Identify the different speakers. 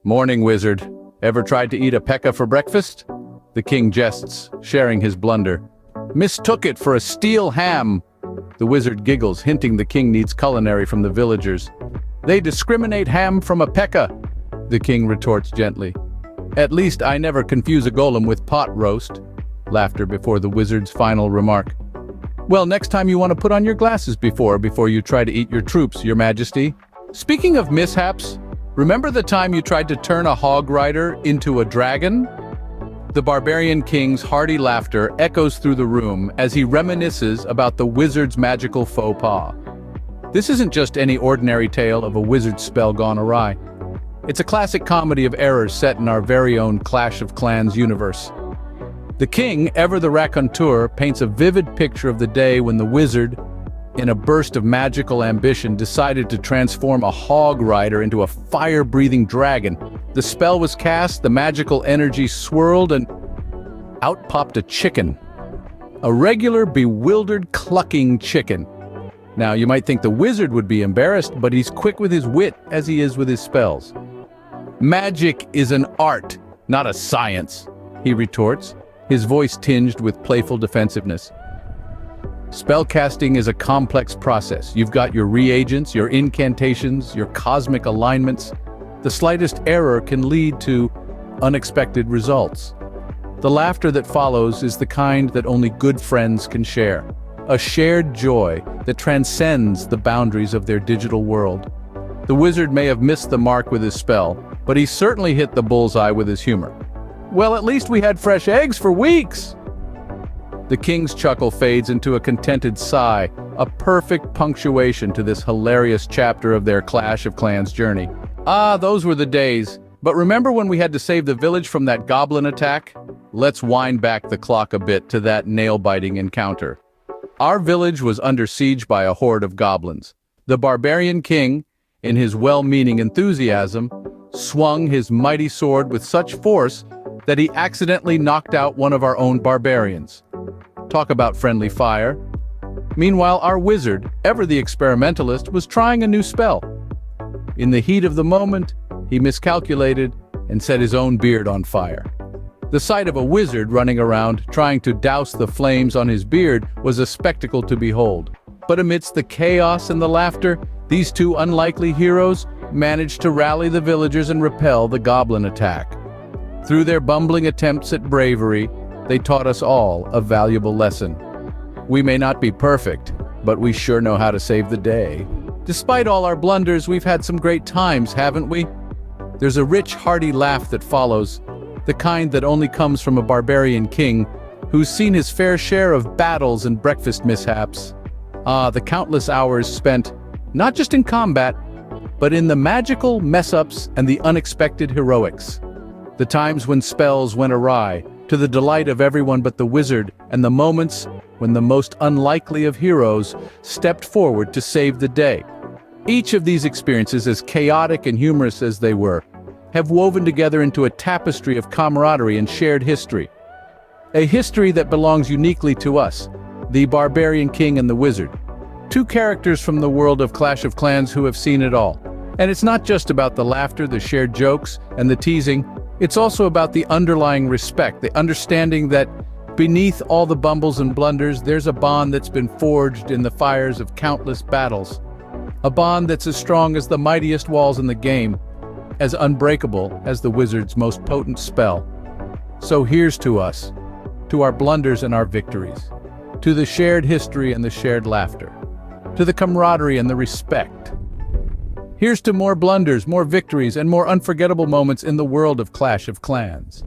Speaker 1: Morning, wizard. Ever tried to eat a pekka for breakfast? The king jests, sharing his blunder. Mistook it for a steel ham. The wizard giggles, hinting the king needs culinary from the villagers. They discriminate ham from a pekka, the king retorts gently. At least I never confuse a golem with pot roast. Laughter before the wizard's final remark. Well, next time you want to put on your glasses before you try to eat your troops, your majesty. Speaking of mishaps, remember the time you tried to turn a hog rider into a dragon? The barbarian king's hearty laughter echoes through the room as he reminisces about the wizard's magical faux pas. This isn't just any ordinary tale of a wizard's spell gone awry. It's a classic comedy of errors set in our very own Clash of Clans universe. The king, ever the raconteur, paints a vivid picture of the day when the wizard, in a burst of magical ambition, decided to transform a hog rider into a fire-breathing dragon. The spell was cast, the magical energy swirled, and out popped a chicken. A regular, bewildered, clucking chicken. Now, you might think the wizard would be embarrassed, but he's quick with his wit as he is with his spells. Magic is an art, not a science, he retorts, his voice tinged with playful defensiveness. Spellcasting is a complex process. You've got your reagents, your incantations, your cosmic alignments. The slightest error can lead to unexpected results. The laughter that follows is the kind that only good friends can share. A shared joy that transcends the boundaries of their digital world. The wizard may have missed the mark with his spell, but he certainly hit the bullseye with his humor. Well, at least we had fresh eggs for weeks! The king's chuckle fades into a contented sigh, a perfect punctuation to this hilarious chapter of their Clash of Clans journey. Ah, those were the days. But remember when we had to save the village from that goblin attack? Let's wind back the clock a bit to that nail-biting encounter. Our village was under siege by a horde of goblins. The barbarian king, in his well-meaning enthusiasm, swung his mighty sword with such force that he accidentally knocked out one of our own barbarians. Talk about friendly fire. Meanwhile, our wizard, ever the experimentalist, was trying a new spell. In the heat of the moment, he miscalculated and set his own beard on fire. The sight of a wizard running around trying to douse the flames on his beard was a spectacle to behold. But amidst the chaos and the laughter, these two unlikely heroes managed to rally the villagers and repel the goblin attack. Through their bumbling attempts at bravery, they taught us all a valuable lesson. We may not be perfect, but we sure know how to save the day. Despite all our blunders, we've had some great times, haven't we? There's a rich, hearty laugh that follows, the kind that only comes from a barbarian king who's seen his fair share of battles and breakfast mishaps. Ah, the countless hours spent, not just in combat, but in the magical mess-ups and the unexpected heroics. The times when spells went awry, to the delight of everyone but the wizard, and the moments when the most unlikely of heroes stepped forward to save the day. Each of these experiences, as chaotic and humorous as they were, have woven together into a tapestry of camaraderie and shared history. A history that belongs uniquely to us, the barbarian king and the wizard. Two characters from the world of Clash of Clans who have seen it all. And it's not just about the laughter, the shared jokes, and the teasing. It's also about the underlying respect, the understanding that beneath all the bumbles and blunders, there's a bond that's been forged in the fires of countless battles. A bond that's as strong as the mightiest walls in the game, as unbreakable as the wizard's most potent spell. So here's to us, to our blunders and our victories, to the shared history and the shared laughter, to the camaraderie and the respect. Here's to more blunders, more victories, and more unforgettable moments in the world of Clash of Clans.